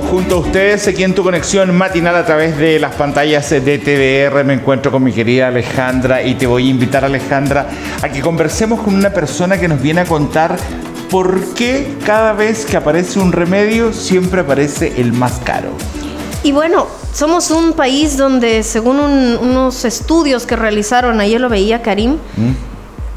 Junto a ustedes, aquí en tu conexión matinal a través de las pantallas de TVR, me encuentro con mi querida Alejandra y te voy a invitar, Alejandra, a que conversemos con una persona que nos viene a contar por qué cada vez que aparece un remedio siempre aparece el más caro. Y bueno, somos un país donde, según unos estudios que realizaron, ayer lo veía Karim,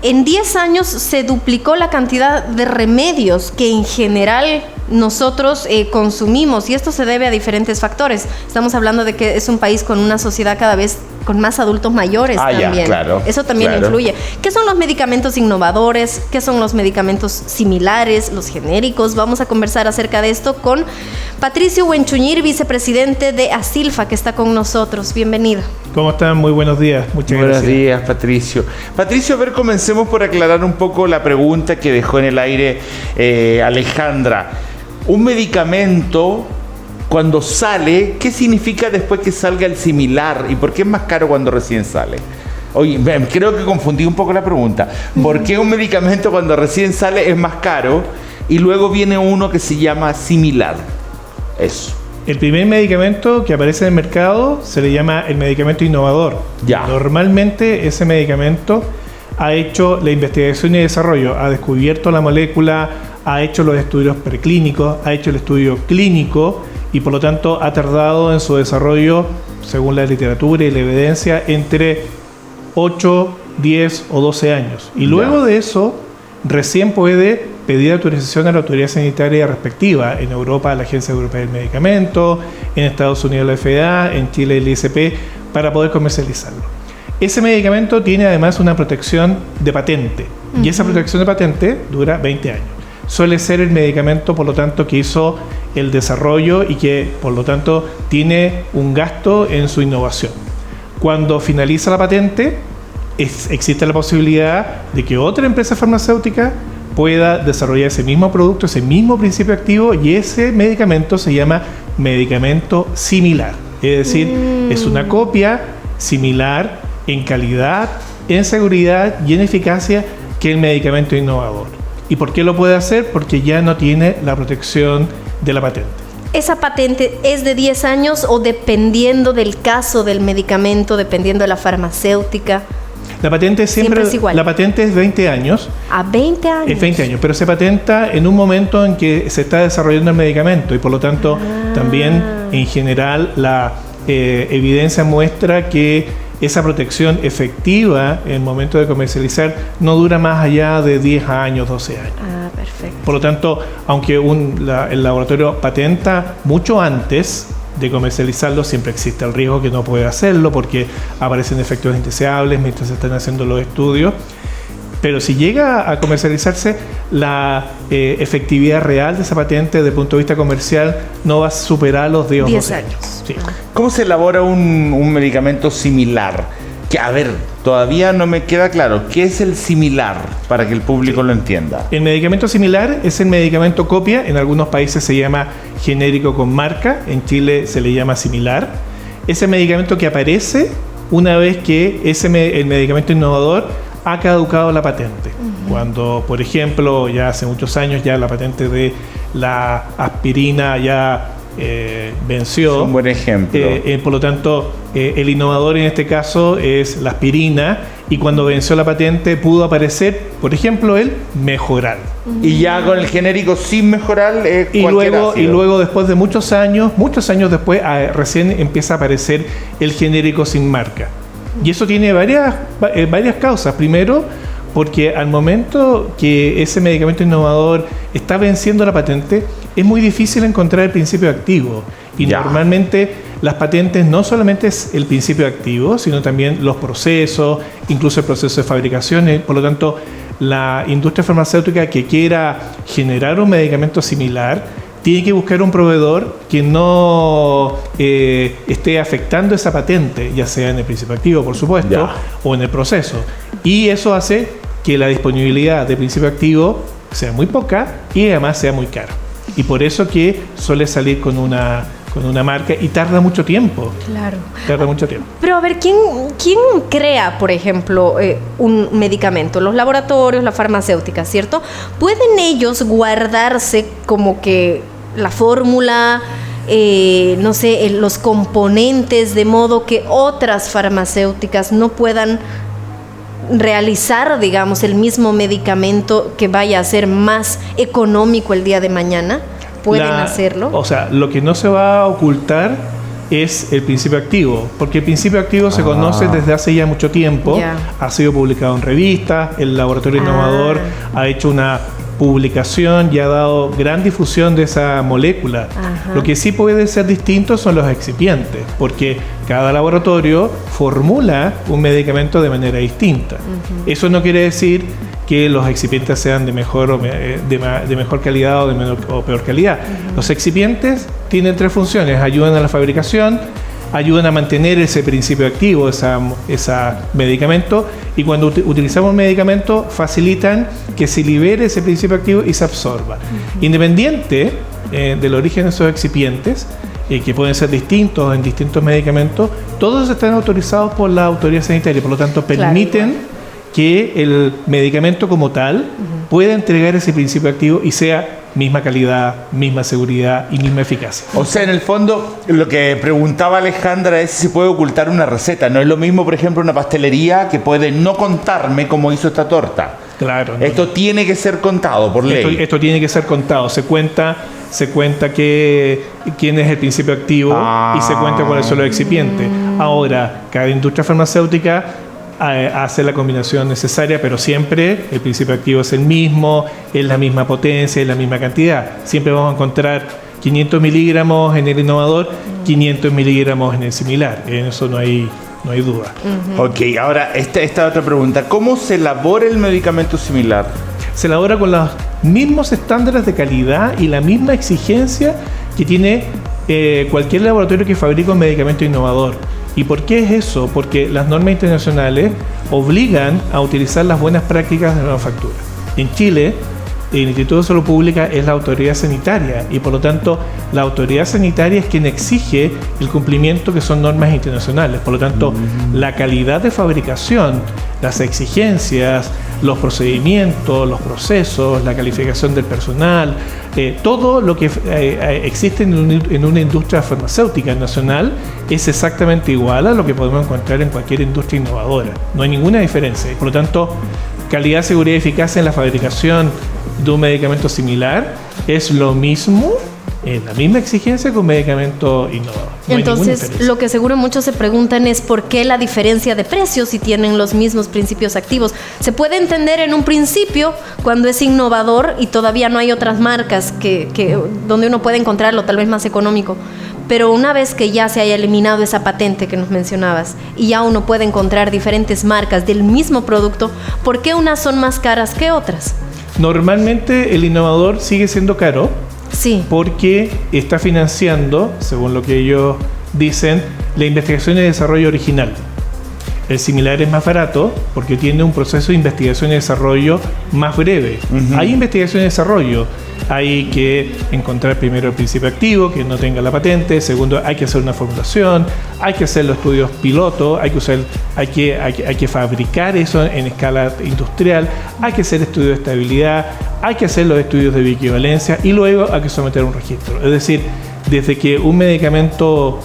en 10 años se duplicó la cantidad de remedios que en general nosotros consumimos, y esto se debe a diferentes factores. Estamos hablando de que es un país con una sociedad cada vez con más adultos mayores también. Ya, claro, eso también influye. ¿Qué son los medicamentos innovadores? ¿Qué son los medicamentos similares? ¿Los genéricos? Vamos a conversar acerca de esto con Patricio Huenchuñir, vicepresidente de Asilfa, que está con nosotros. Bienvenido. ¿Cómo están? Muy buenos días. Muchas gracias. Buenos días, Patricio. Patricio, a ver, comencemos por aclarar un poco la pregunta que dejó en el aire Alejandra. Un medicamento, cuando sale, ¿qué significa después que salga el similar? ¿Y por qué es más caro cuando recién sale? Oye, creo que confundí un poco la pregunta. ¿Por qué un medicamento cuando recién sale es más caro y luego viene uno que se llama similar? Eso. El primer medicamento que aparece en el mercado se le llama el medicamento innovador. Ya. Normalmente ese medicamento ha hecho la investigación y desarrollo, ha descubierto la molécula, ha hecho los estudios preclínicos, ha hecho el estudio clínico y por lo tanto ha tardado en su desarrollo, según la literatura y la evidencia, entre 8, 10 o 12 años. Y luego de eso, recién puede pedir autorización a la autoridad sanitaria respectiva. En Europa, la Agencia Europea del Medicamento, en Estados Unidos, la FDA, en Chile, el ISP, para poder comercializarlo. Ese medicamento tiene además una protección de patente, y esa protección de patente dura 20 años. Suele ser el medicamento, por lo tanto, que hizo el desarrollo y que, por lo tanto, tiene un gasto en su innovación. Cuando finaliza la patente, existe la posibilidad de que otra empresa farmacéutica pueda desarrollar ese mismo producto, ese mismo principio activo, y ese medicamento se llama medicamento similar. Es decir, es una copia similar en calidad, en seguridad y en eficacia que el medicamento innovador. ¿Y por qué lo puede hacer? Porque ya no tiene la protección de la patente. ¿Esa patente es de 10 años o dependiendo del caso del medicamento, dependiendo de la farmacéutica? La patente siempre es igual. La patente es 20 años. ¿A 20 años? Es 20 años, pero se patenta en un momento en que se está desarrollando el medicamento y por lo tanto también en general la evidencia muestra que esa protección efectiva en el momento de comercializar no dura más allá de 10 años, 12 años. Ah, perfecto. Por lo tanto, aunque el laboratorio patenta mucho antes de comercializarlo, siempre existe el riesgo que no puede hacerlo porque aparecen efectos indeseables mientras se están haciendo los estudios. Pero si llega a comercializarse, la efectividad real de esa patente desde el punto de vista comercial no va a superar los 10 o 12 años. Sí. ¿Cómo se elabora un medicamento similar? Que, a ver, todavía no me queda claro. ¿Qué es el similar para que el público lo entienda? El medicamento similar es el medicamento copia. En algunos países se llama genérico con marca. En Chile se le llama similar. Ese medicamento que aparece una vez que el medicamento innovador ha caducado la patente. Cuando, por ejemplo, ya hace muchos años ya la patente de la aspirina ya venció. Es un buen ejemplo. Por lo tanto, el innovador en este caso es la aspirina, y cuando venció la patente pudo aparecer, por ejemplo, el Mejoral. Y ya con el genérico sin Mejoral es y luego después de muchos años después, recién empieza a aparecer el genérico sin marca. Y eso tiene varias causas. Primero, porque al momento que ese medicamento innovador está venciendo la patente, es muy difícil encontrar el principio activo. Y normalmente las patentes no solamente es el principio activo, sino también los procesos, incluso el proceso de fabricación. Por lo tanto, la industria farmacéutica que quiera generar un medicamento similar tiene que buscar un proveedor que no esté afectando esa patente, ya sea en el principio activo, por supuesto, o en el proceso. Y eso hace que la disponibilidad de principio activo sea muy poca y además sea muy cara. Y por eso que suele salir con una marca y tarda mucho tiempo. Claro. Tarda mucho tiempo. Pero a ver, ¿quién crea, por ejemplo, un medicamento? Los laboratorios, la farmacéutica, ¿cierto? ¿Pueden ellos guardarse como que la fórmula, no sé, los componentes, de modo que otras farmacéuticas no puedan realizar, digamos, el mismo medicamento que vaya a ser más económico el día de mañana? ¿Pueden hacerlo? O sea, lo que no se va a ocultar es el principio activo, porque el principio activo se conoce desde hace ya mucho tiempo, ha sido publicado en revistas, el laboratorio innovador ha hecho una publicación y ha dado gran difusión de esa molécula. Lo que sí puede ser distinto son los excipientes, porque cada laboratorio formula un medicamento de manera distinta. Eso no quiere decir que los excipientes sean de mejor de mejor calidad o de menor o peor calidad. Los excipientes tienen 3 funciones: ayudan a la fabricación, ayudan a mantener ese principio activo, ese medicamento, y cuando utilizamos medicamento facilitan que se libere ese principio activo y se absorba. Independiente del origen de esos excipientes, que pueden ser distintos en distintos medicamentos, todos están autorizados por la autoridad sanitaria, por lo tanto permiten que el medicamento como tal pueda entregar ese principio activo y sea misma calidad, misma seguridad y misma eficacia. O sea, en el fondo, lo que preguntaba Alejandra es si se puede ocultar una receta. No es lo mismo, por ejemplo, una pastelería que puede no contarme cómo hizo esta torta. Claro. Esto tiene que ser contado por ley. Esto tiene que ser contado. Se cuenta quién es el principio activo y se cuenta cuáles son los excipientes. Ahora, cada industria farmacéutica hace la combinación necesaria, pero siempre el principio activo es el mismo, es la misma potencia, es la misma cantidad. Siempre vamos a encontrar 500 miligramos en el innovador, 500 miligramos en el similar. En eso no hay duda. Ok, ahora esta otra pregunta. ¿Cómo se elabora el medicamento similar? Se elabora con los mismos estándares de calidad y la misma exigencia que tiene cualquier laboratorio que fabrica un medicamento innovador. ¿Y por qué es eso? Porque las normas internacionales obligan a utilizar las buenas prácticas de manufactura. En Chile, el Instituto de Salud Pública es la autoridad sanitaria y por lo tanto la autoridad sanitaria es quien exige el cumplimiento que son normas internacionales. Por lo tanto, la calidad de fabricación, las exigencias, los procedimientos, los procesos, la calificación del personal, todo lo que existe en una industria farmacéutica nacional es exactamente igual a lo que podemos encontrar en cualquier industria innovadora. No hay ninguna diferencia. Por lo tanto, calidad, seguridad y eficacia en la fabricación de un medicamento similar es lo mismo, la misma exigencia que un medicamento innovador. No Entonces, lo que seguro muchos se preguntan es por qué la diferencia de precios si tienen los mismos principios activos. Se puede entender en un principio cuando es innovador y todavía no hay otras marcas donde uno puede encontrarlo tal vez más económico. Pero una vez que ya se haya eliminado esa patente que nos mencionabas y ya uno puede encontrar diferentes marcas del mismo producto, ¿por qué unas son más caras que otras? Normalmente el innovador sigue siendo caro. Sí. Porque está financiando, según lo que ellos dicen, la investigación y desarrollo original. El similar es más barato porque tiene un proceso de investigación y desarrollo más breve. Hay investigación y desarrollo. Hay que encontrar primero el principio activo, que no tenga la patente. Segundo, hay que hacer una formulación. Hay que hacer los estudios piloto. Hay que fabricar eso en escala industrial. Hay que hacer estudios de estabilidad. Hay que hacer los estudios de bioequivalencia. Y luego hay que someter un registro. Es decir, desde que un medicamento,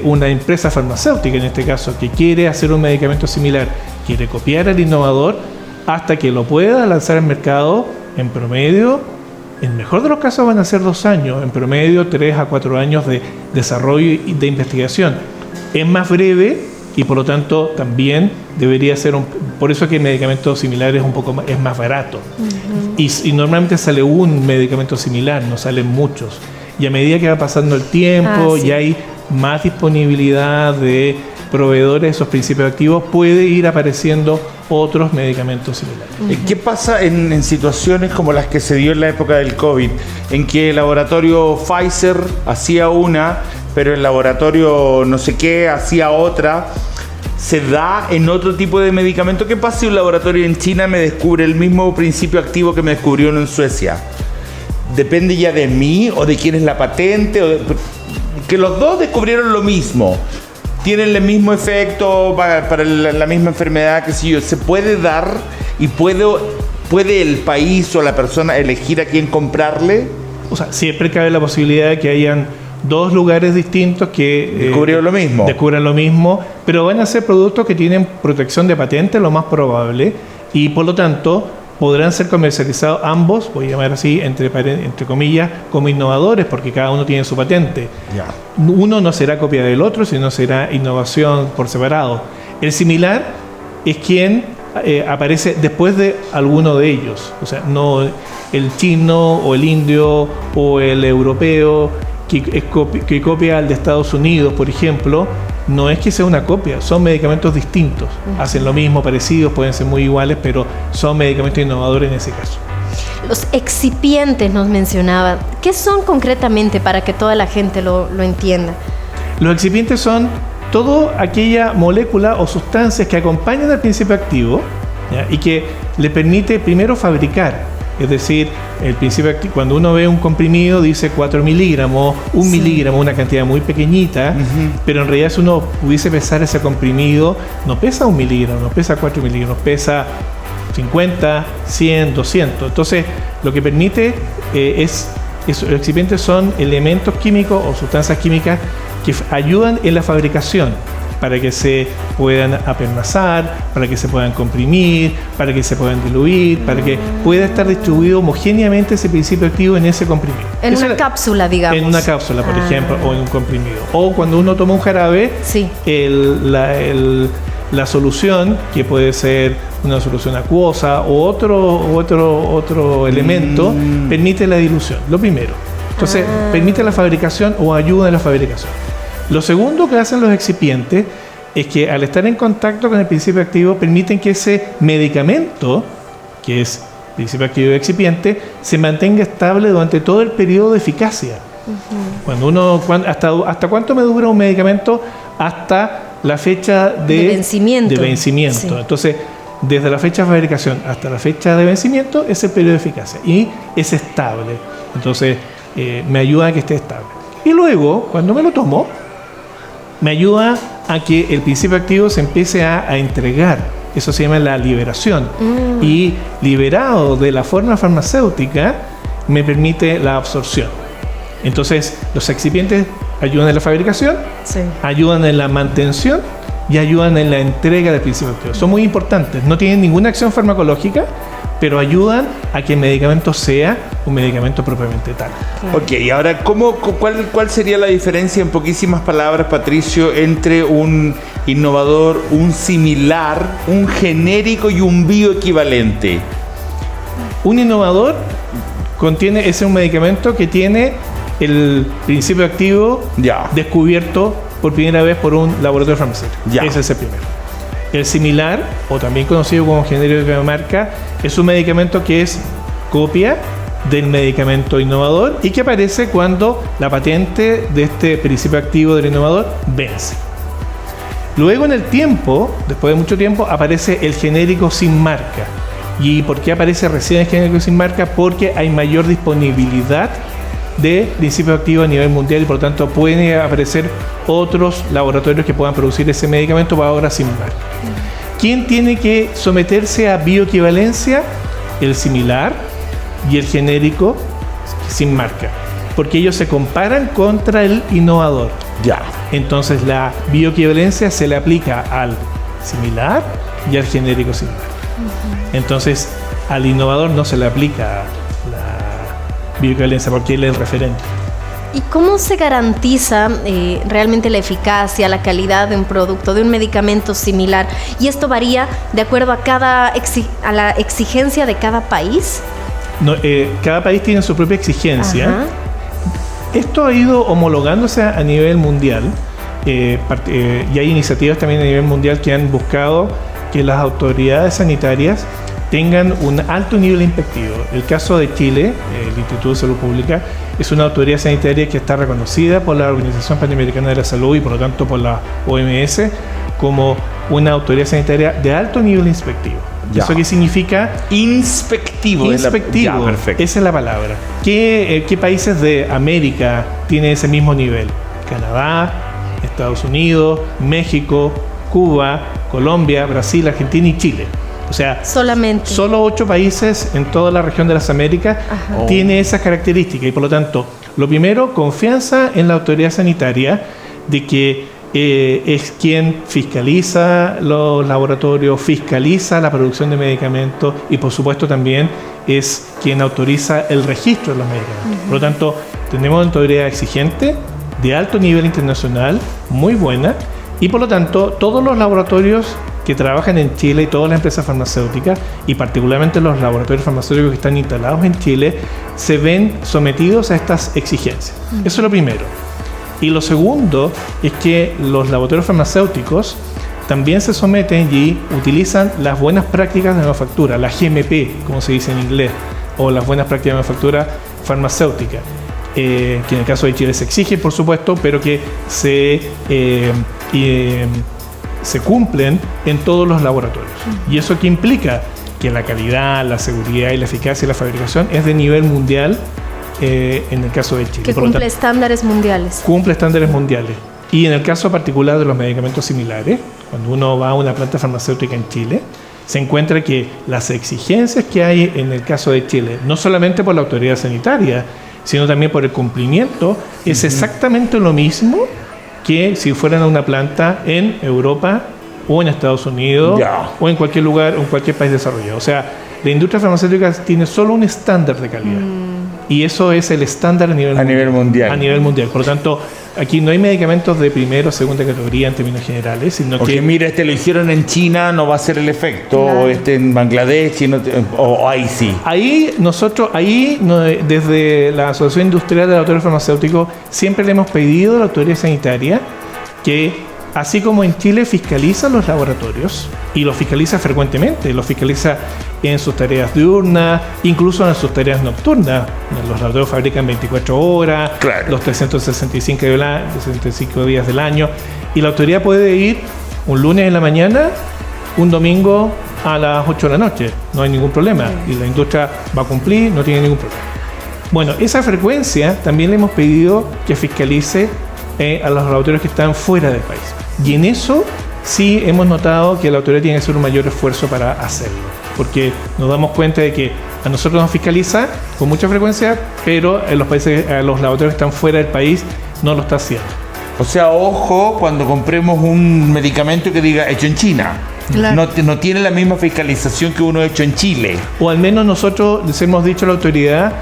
una empresa farmacéutica en este caso, que quiere hacer un medicamento similar, quiere copiar al innovador, hasta que lo pueda lanzar al mercado, en promedio, en el mejor de los casos van a ser 2 años, en promedio 3 a 4 años de desarrollo y de investigación. Es más breve y por lo tanto también debería ser por eso que el medicamento similar es más barato. Y normalmente sale un medicamento similar, no salen muchos. Y a medida que va pasando el tiempo y hay más disponibilidad de proveedores de esos principios activos, puede ir apareciendo otros medicamentos similares. ¿Qué pasa en situaciones como las que se dio en la época del COVID, en que el laboratorio Pfizer hacía una, pero el laboratorio no sé qué hacía otra? ¿Se da en otro tipo de medicamento? ¿Qué pasa si un laboratorio en China me descubre el mismo principio activo que me descubrió uno en Suecia? ¿Depende ya de mí o de quién es la patente? Que los dos descubrieron lo mismo. Tienen el mismo efecto para la misma enfermedad, qué sé yo. ¿Se puede dar y puede el país o la persona elegir a quién comprarle? O sea, siempre cabe la posibilidad de que hayan dos lugares distintos que descubrieron lo mismo, pero van a ser productos que tienen protección de patente, lo más probable, y por lo tanto podrán ser comercializados ambos, voy a llamar así, entre comillas, como innovadores, porque cada uno tiene su patente. Ya. Uno no será copia del otro, sino será innovación por separado. El similar es quien aparece después de alguno de ellos. O sea, no el chino o el indio o el europeo que copia al de Estados Unidos, por ejemplo, no es que sea una copia, son medicamentos distintos. Hacen lo mismo, parecidos, pueden ser muy iguales, pero son medicamentos innovadores en ese caso. Los excipientes nos mencionaba. ¿Qué son concretamente para que toda la gente lo entienda? Los excipientes son toda aquella molécula o sustancias que acompañan al principio activo, ¿ya? Y que le permite primero fabricar. Es decir, el principio activo, cuando uno ve un comprimido dice 4 miligramos, 1 miligramo, una cantidad muy pequeñita, pero en realidad si uno pudiese pesar ese comprimido, no pesa 1 miligramo, no pesa 4 miligramos, pesa 50, 100, 200. Entonces, lo que permite los excipientes son elementos químicos o sustancias químicas que ayudan en la fabricación para que se puedan apelmazar, para que se puedan comprimir, para que se puedan diluir, para que pueda estar distribuido homogéneamente ese principio activo en ese comprimido. En una cápsula, digamos. En una cápsula, por ejemplo, o en un comprimido. O cuando uno toma un jarabe, sí. La solución, que puede ser una solución acuosa o otro elemento, permite la dilución, lo primero. Entonces, permite la fabricación o ayuda en la fabricación. Lo segundo que hacen los excipientes es que al estar en contacto con el principio activo permiten que ese medicamento, que es principio activo y excipiente, se mantenga estable durante todo el periodo de eficacia. ¿Hasta cuánto me dura un medicamento? Hasta la fecha de vencimiento. Sí. Entonces, desde la fecha de fabricación hasta la fecha de vencimiento es el periodo de eficacia y es estable. Entonces, me ayuda a que esté estable. Y luego, cuando me lo tomo, me ayuda a que el principio activo se empiece a entregar. Eso se llama la liberación. Y liberado de la forma farmacéutica, me permite la absorción. Entonces, los excipientes ayudan en la fabricación, ayudan en la mantención y ayudan en la entrega del principio activo. Son muy importantes. No tienen ninguna acción farmacológica, pero ayudan a que el medicamento sea un medicamento propiamente tal. Ok, y ahora, ¿cuál sería la diferencia, en poquísimas palabras, Patricio, entre un innovador, un similar, un genérico y un bioequivalente? Un innovador es un medicamento que tiene el principio activo descubierto por primera vez por un laboratorio farmacéutico. Ese es el primero. El similar, o también conocido como genérico de marca, es un medicamento que es copia del medicamento innovador y que aparece cuando la patente de este principio activo del innovador vence. Luego, en el tiempo, después de mucho tiempo, aparece el genérico sin marca. ¿Y por qué aparece recién el genérico sin marca? Porque hay mayor disponibilidad de principios activos a nivel mundial y por lo tanto pueden aparecer otros laboratorios que puedan producir ese medicamento para ahora sin marca. ¿Quién tiene que someterse a bioequivalencia? El similar y el genérico sin marca, porque ellos se comparan contra el innovador. Entonces la bioequivalencia se le aplica al similar y al genérico sin marca. Entonces al innovador no se le aplica la bioequivalencia porque él es el referente. ¿Y cómo se garantiza realmente la eficacia, la calidad de un producto, de un medicamento similar? ¿Y esto varía de acuerdo a la exigencia de cada país? No, cada país tiene su propia exigencia. Esto ha ido homologándose a nivel mundial y hay iniciativas también a nivel mundial que han buscado que las autoridades sanitarias tengan un alto nivel inspectivo. El caso de Chile, el Instituto de Salud Pública, es una autoridad sanitaria que está reconocida por la Organización Panamericana de la Salud y por lo tanto por la OMS como una autoridad sanitaria de alto nivel inspectivo. ¿Eso qué significa? Inspectivo. Inspectivo, perfecto. Esa es la palabra. ¿Qué países de América tienen ese mismo nivel? Canadá, Estados Unidos, México, Cuba, Colombia, Brasil, Argentina y Chile. O sea, solo 8 países en toda la región de las Américas tiene esas características y por lo tanto Lo primero, confianza en la autoridad sanitaria de que es quien fiscaliza los laboratorios, fiscaliza la producción de medicamentos y por supuesto también es quien autoriza el registro de los medicamentos. Por lo tanto, tenemos una autoridad exigente, de alto nivel internacional, muy buena, y por lo tanto todos los laboratorios que trabajan en Chile y todas las empresas farmacéuticas, y particularmente los laboratorios farmacéuticos que están instalados en Chile, se ven sometidos a estas exigencias. Eso es lo primero. Y lo segundo es que los laboratorios farmacéuticos también se someten y utilizan las buenas prácticas de manufactura, la GMP, como se dice en inglés, o las buenas prácticas de manufactura farmacéutica, que en el caso de Chile se exige, por supuesto, pero que se cumplen en todos los laboratorios. ¿Y eso qué implica? Que la calidad, la seguridad y la eficacia de la fabricación es de nivel mundial. En el caso de Chile. Que cumple estándares mundiales. Cumple estándares mundiales. Y en el caso particular de los medicamentos similares, cuando uno va a una planta farmacéutica en Chile, se encuentra que las exigencias que hay en el caso de Chile, no solamente por la autoridad sanitaria, sino también por el cumplimiento, es exactamente lo mismo que si fueran a una planta en Europa o en Estados Unidos o en cualquier lugar o en cualquier país desarrollado. O sea, la industria farmacéutica tiene solo un estándar de calidad. Y eso es el estándar a nivel mundial. A nivel mundial. Por lo tanto, aquí no hay medicamentos de primera o segunda categoría en términos generales, sino que... mira, lo hicieron en China, no va a ser el efecto, claro. O en Bangladesh, o ahí sí. Desde la Asociación Industrial de Laboratorios Farmacéuticos, siempre le hemos pedido a la autoridad sanitaria que, así como en Chile fiscaliza los laboratorios, y los fiscaliza frecuentemente, los fiscaliza en sus tareas diurnas, incluso en sus tareas nocturnas. Los laboratorios fabrican 24 horas, claro. Los 365 días del año, y la autoridad puede ir un lunes en la mañana, un domingo a las 8 de la noche, no hay ningún problema, y la industria va a cumplir, no tiene ningún problema. Bueno, esa frecuencia también le hemos pedido que fiscalice a los laboratorios que están fuera del país. Y en eso sí hemos notado que la autoridad tiene que hacer un mayor esfuerzo para hacerlo, porque nos damos cuenta de que a nosotros nos fiscaliza con mucha frecuencia, pero en los países, a los laboratorios que están fuera del país no lo está haciendo. O sea, ojo cuando compremos un medicamento que diga hecho en China. Claro. No tiene la misma fiscalización que uno hecho en Chile. O al menos nosotros les hemos dicho a la autoridad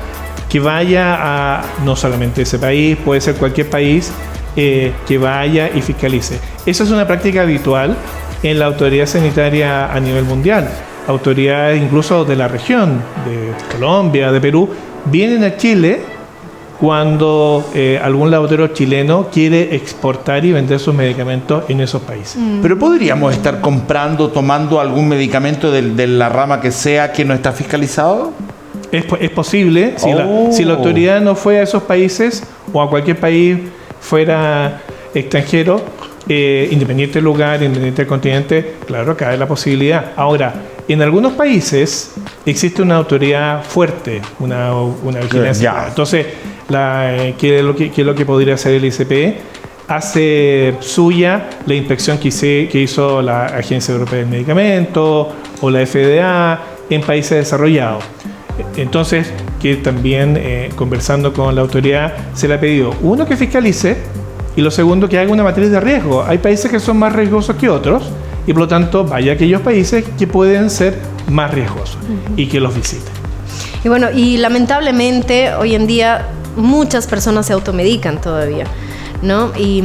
que vaya a, no solamente ese país, puede ser cualquier país, que vaya y fiscalice. Esa es una práctica habitual en la autoridad sanitaria a nivel mundial. Autoridades incluso de la región, de Colombia, de Perú, vienen a Chile cuando algún laboratorio chileno quiere exportar y vender sus medicamentos en esos países. Pero podríamos estar tomando algún medicamento de la rama que sea que no está fiscalizado. Es posible, si la autoridad no fue a esos países o a cualquier país fuera extranjero, independiente del lugar, independiente del continente, claro, cabe la posibilidad. Ahora, en algunos países existe una autoridad fuerte, una vigilancia. Entonces, ¿qué es lo que podría hacer el ICP? Hace suya la inspección que hizo la Agencia Europea del Medicamento o la FDA en países desarrollados. Entonces, que también conversando con la autoridad se le ha pedido, uno, que fiscalice, y lo segundo, que haga una matriz de riesgo. Hay países que son más riesgosos que otros y por lo tanto vaya a aquellos países que pueden ser más riesgosos y que los visite. Y bueno, y lamentablemente hoy en día muchas personas se automedican todavía, ¿no? Y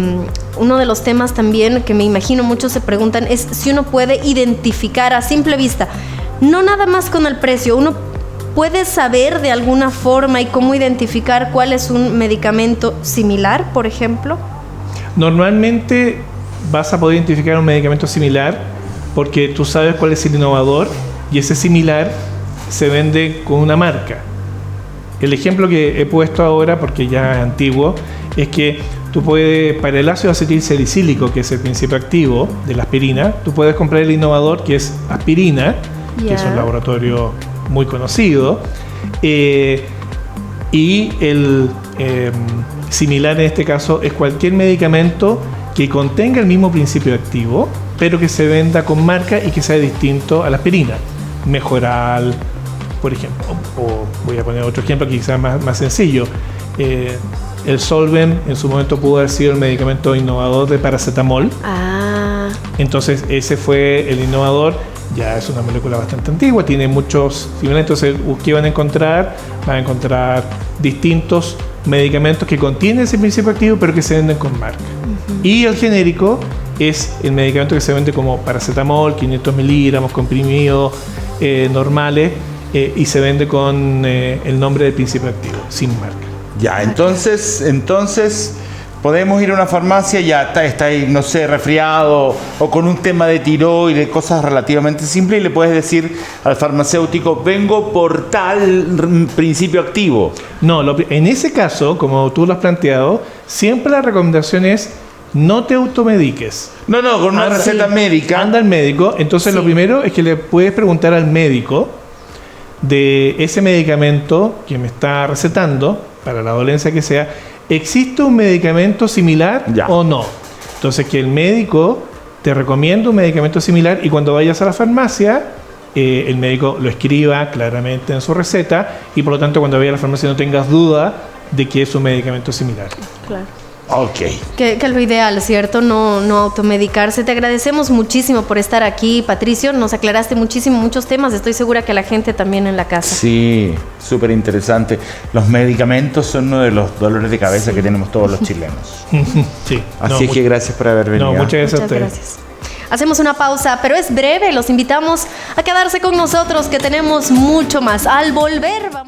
uno de los temas también que me imagino muchos se preguntan es si uno puede identificar a simple vista, no nada más con el precio, uno puede saber de alguna forma y cómo identificar cuál es un medicamento similar, por ejemplo. Normalmente vas a poder identificar un medicamento similar porque tú sabes cuál es el innovador y ese similar se vende con una marca. El ejemplo que he puesto ahora, porque ya es antiguo, es que tú puedes, para el ácido acetilsalicílico, que es el principio activo de la aspirina, tú puedes comprar el innovador, que es aspirina, que es un laboratorio muy conocido, y el similar en este caso es cualquier medicamento que contenga el mismo principio activo, pero que se venda con marca y que sea distinto a la aspirina. Mejoral, por ejemplo, o voy a poner otro ejemplo que quizás más sencillo, El Solven en su momento pudo haber sido el medicamento innovador de paracetamol. Entonces ese fue el innovador. Ya es una molécula bastante antigua, tiene muchos similares. Entonces, ¿qué van a encontrar? Van a encontrar distintos medicamentos que contienen ese principio activo, pero que se venden con marca. Y el genérico es el medicamento que se vende como paracetamol, 500 miligramos, comprimidos, normales, y se vende con el nombre del principio activo, sin marca. Ya, entonces podemos ir a una farmacia, ya está ahí, no sé, resfriado o con un tema de tiroides, cosas relativamente simples, y le puedes decir al farmacéutico, vengo por tal principio activo. No, en ese caso, como tú lo has planteado, siempre la recomendación es no te automediques. No, con una receta médica. Anda al médico. Entonces lo primero es que le puedes preguntar al médico de ese medicamento que me está recetando, para la dolencia que sea, ¿existe un medicamento similar o no? Entonces que el médico te recomienda un medicamento similar y cuando vayas a la farmacia, el médico lo escriba claramente en su receta y por lo tanto cuando vayas a la farmacia no tengas duda de que es un medicamento similar. Claro. Ok. Que lo ideal, ¿cierto? No automedicarse. Te agradecemos muchísimo por estar aquí, Patricio. Nos aclaraste muchos temas. Estoy segura que la gente también en la casa. Sí, súper interesante. Los medicamentos son uno de los dolores de cabeza que tenemos todos los chilenos. Sí. Así que gracias por haber venido. Muchas gracias a ustedes. Gracias. Hacemos una pausa, pero es breve. Los invitamos a quedarse con nosotros, que tenemos mucho más. Al volver, vamos.